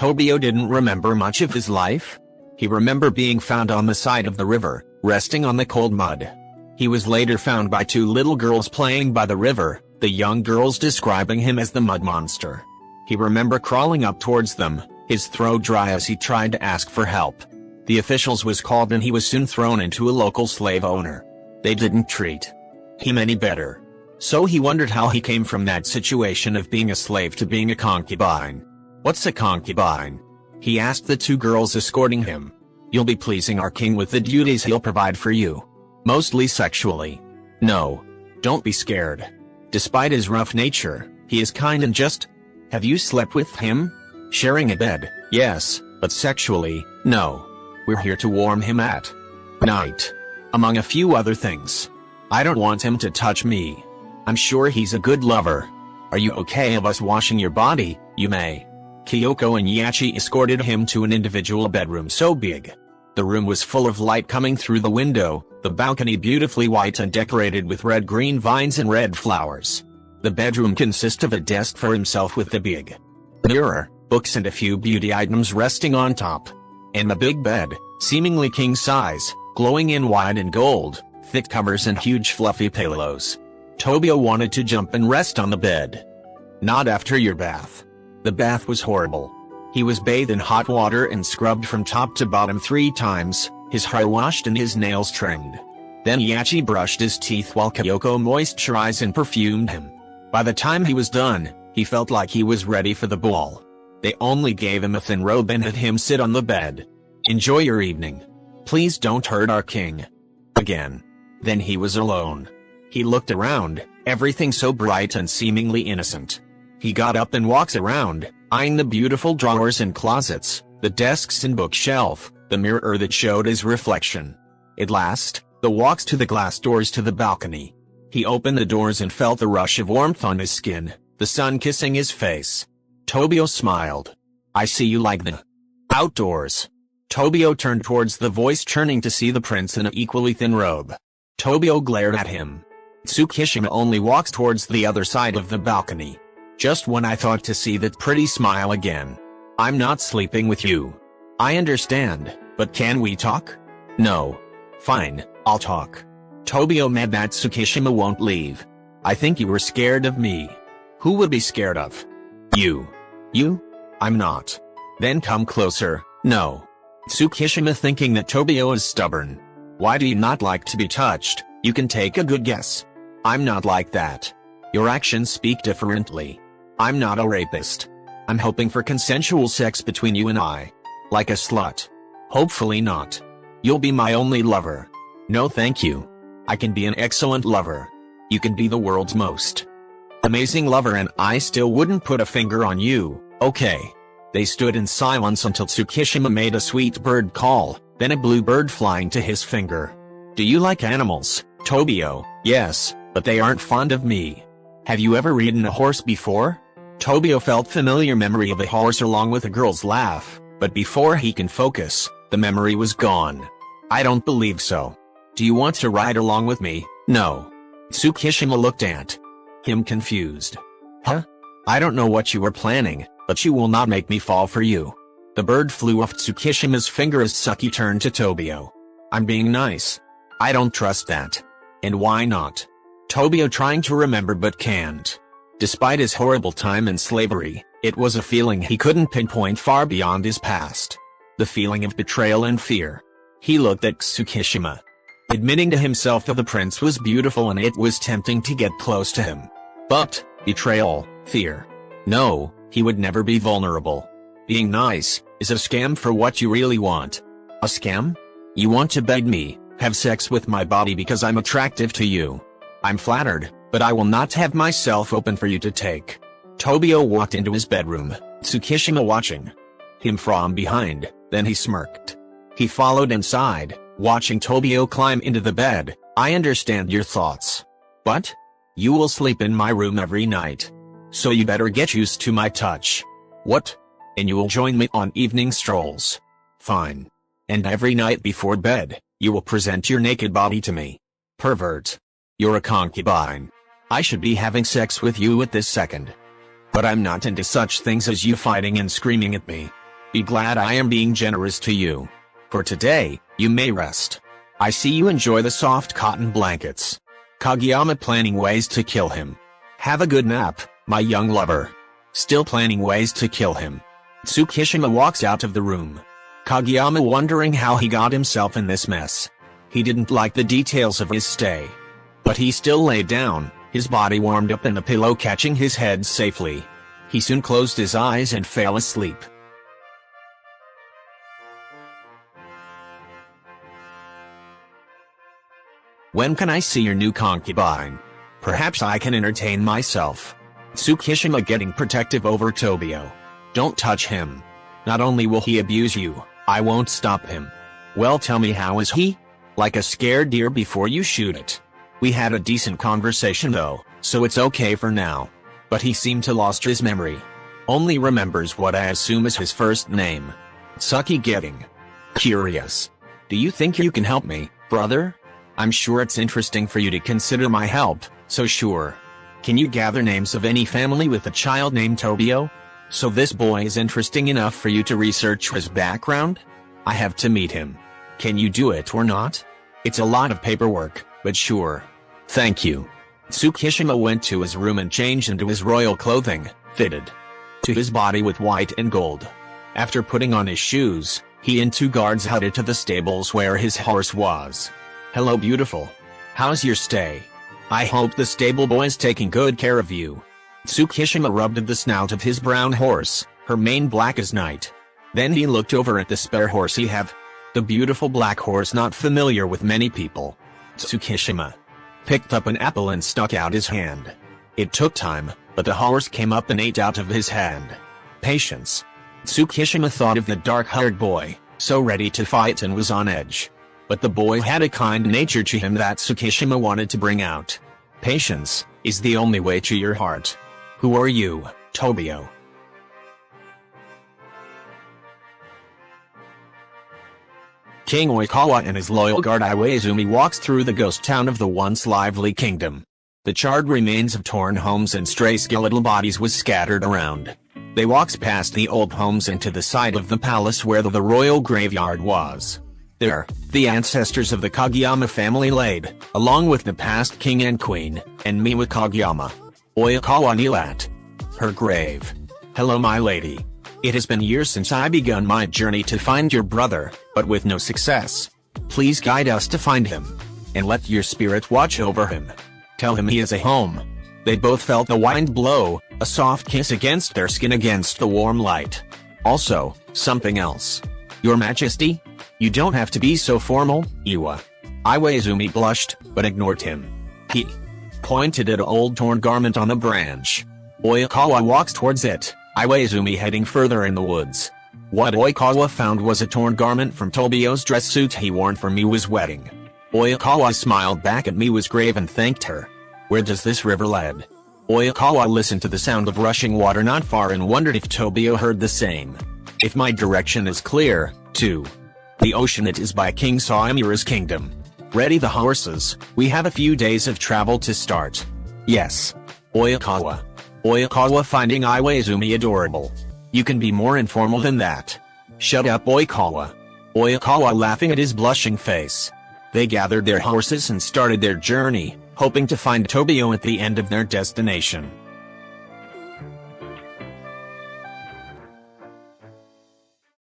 Tobio didn't remember much of his life. He remembered being found on the side of the river, resting on the cold mud. He was later found by two little girls playing by the river, the young girls describing him as the mud monster. He remembered crawling up towards them, his throat dry as he tried to ask for help. The officials was called and he was soon thrown into a local slave owner. They didn't treat him any better. So he wondered how he came from that situation of being a slave to being a concubine. "What's a concubine?" he asked the two girls escorting him. "You'll be pleasing our king with the duties he'll provide for you. Mostly sexually. No. Don't be scared. Despite his rough nature, he is kind and just." "Have you slept with him?" "Sharing a bed, yes, but sexually, no. We're here to warm him at night. Among a few other things. I don't want him to touch me. I'm sure he's a good lover. Are you okay of us washing your body, Yume?" Kyoko and Yachi escorted him to an individual bedroom so big. The room was full of light coming through the window, the balcony beautifully white and decorated with red-green vines and red flowers. The bedroom consists of a desk for himself with a big mirror, books and a few beauty items resting on top. And the big bed, seemingly king size, glowing in white and gold, thick covers and huge fluffy pillows. Tobio wanted to jump and rest on the bed. "Not after your bath." The bath was horrible. He was bathed in hot water and scrubbed from top to bottom 3 times, his hair washed and his nails trimmed. Then Yachi brushed his teeth while Kyoko moisturized and perfumed him. By the time he was done, he felt like he was ready for the ball. They only gave him a thin robe and had him sit on the bed. "Enjoy your evening. Please don't hurt our king." Again. Then he was alone. He looked around, everything so bright and seemingly innocent. He got up and walked around, eyeing the beautiful drawers and closets, the desks and bookshelf, the mirror that showed his reflection. At last, the walks to the glass doors to the balcony. He opened the doors and felt the rush of warmth on his skin, the sun kissing his face. Tobio smiled. "I see you like the outdoors." Tobio turned towards the voice, turning to see the prince in an equally thin robe. Tobio glared at him. Tsukishima only walks towards the other side of the balcony. "Just when I thought to see that pretty smile again. I'm not sleeping with you." "I understand, but can we talk?" "No." "Fine, I'll talk." Tobio mad that Tsukishima won't leave. "I think you were scared of me." "Who would be scared of you?" "You?" "I'm not." "Then come closer." "No." Tsukishima thinking that Tobio is stubborn. "Why do you not like to be touched? You can take a good guess." "I'm not like that. Your actions speak differently. I'm not a rapist. I'm hoping for consensual sex between you and I. Like a slut." "Hopefully not. You'll be my only lover." "No thank you. I can be an excellent lover. You can be the world's most amazing lover and I still wouldn't put a finger on you, okay?" They stood in silence until Tsukishima made a sweet bird call, then a blue bird flying to his finger. "Do you like animals, Tobio?" "Yes, but they aren't fond of me." "Have you ever ridden a horse before?" Tobio felt familiar memory of a horse along with a girl's laugh, but before he can focus, the memory was gone. "I don't believe so. Do you want to ride along with me?" "No." Tsukishima looked at him confused. "Huh? I don't know what you were planning, but you will not make me fall for you." The bird flew off Tsukishima's finger as Suki turned to Tobio. "I'm being nice." "I don't trust that." "And why not?" Tobio trying to remember but can't. Despite his horrible time in slavery, it was a feeling he couldn't pinpoint far beyond his past. The feeling of betrayal and fear. He looked at Tsukishima. Admitting to himself that the prince was beautiful and it was tempting to get close to him. But, betrayal, fear. No, he would never be vulnerable. Being nice is a scam for what you really want. A scam? You want to beg me, have sex with my body because I'm attractive to you. I'm flattered, but I will not have myself open for you to take. Tobio walked into his bedroom, Tsukishima watching him from behind, then he smirked. He followed inside, watching Tobio climb into the bed. "I understand your thoughts. But? You will sleep in my room every night. So you better get used to my touch." "What? And you will join me on evening strolls." "Fine. And every night before bed, you will present your naked body to me." "Pervert. You're a concubine. I should be having sex with you at this second. But I'm not into such things as you fighting and screaming at me." Be glad I am being generous to you. For today, you may rest. I see you enjoy the soft cotton blankets. Kageyama planning ways to kill him. Have a good nap, my young lover. Still planning ways to kill him. Tsukishima walks out of the room. Kageyama wondering how he got himself in this mess. He didn't like the details of his stay. But he still lay down, his body warmed up in the pillow catching his head safely. He soon closed his eyes and fell asleep. When can I see your new concubine? Perhaps I can entertain myself. Tsukishima getting protective over Tobio. Don't touch him. Not only will he abuse you, I won't stop him. Well, tell me, how is he? Like a scared deer before you shoot it. We had a decent conversation though, so it's okay for now. But he seemed to lost his memory. Only remembers what I assume is his first name. Tsukikage. Curious. Do you think you can help me, brother? I'm sure it's interesting for you to consider my help, so sure. Can you gather names of any family with a child named Tobio? So this boy is interesting enough for you to research his background? I have to meet him. Can you do it or not? It's a lot of paperwork, but sure. Thank you. Tsukishima went to his room and changed into his royal clothing, fitted to his body with white and gold. After putting on his shoes, he and two guards headed to the stables where his horse was. Hello, beautiful. How's your stay? I hope the stable boy is taking good care of you. Tsukishima rubbed at the snout of his brown horse, her mane black as night. Then he looked over at the spare horse he have. The beautiful black horse not familiar with many people. Tsukishima picked up an apple and stuck out his hand. It took time, but the horse came up and ate out of his hand. Patience. Tsukishima thought of the dark-haired boy, so ready to fight and was on edge. But the boy had a kind nature to him that Tsukishima wanted to bring out. Patience is the only way to your heart. Who are you, Tobio? King Oikawa and his loyal guard Iwaizumi walks through the ghost town of the once lively kingdom. The charred remains of torn homes and stray skeletal bodies was scattered around. They walks past the old homes and to the side of the palace where the royal graveyard was. There, the ancestors of the Kageyama family laid, along with the past king and queen, and Miwa Kageyama. Oikawa kneel at her grave. Hello, my lady. It has been years since I begun my journey to find your brother, but with no success. Please guide us to find him. And let your spirit watch over him. Tell him he is a home. They both felt the wind blow, a soft kiss against their skin against the warm light. Also, something else. Your Majesty? You don't have to be so formal, Iwa. Iwaizumi blushed, but ignored him. He pointed at an old torn garment on a branch. Oikawa walks towards it, Iwaizumi heading further in the woods. What Oikawa found was a torn garment from Tobio's dress suit he worn for Miwa's wedding. Oikawa smiled back at Miwa's grave and thanked her. Where does this river lead? Oikawa listened to the sound of rushing water not far and wondered if Tobio heard the same. If my direction is clear, to the ocean it is by King Saimura's kingdom. Ready the horses, we have a few days of travel to start. Yes. Oikawa. Oikawa finding Iwaizumi adorable. You can be more informal than that. Shut up, Oikawa. Oikawa laughing at his blushing face. They gathered their horses and started their journey, hoping to find Tobio at the end of their destination.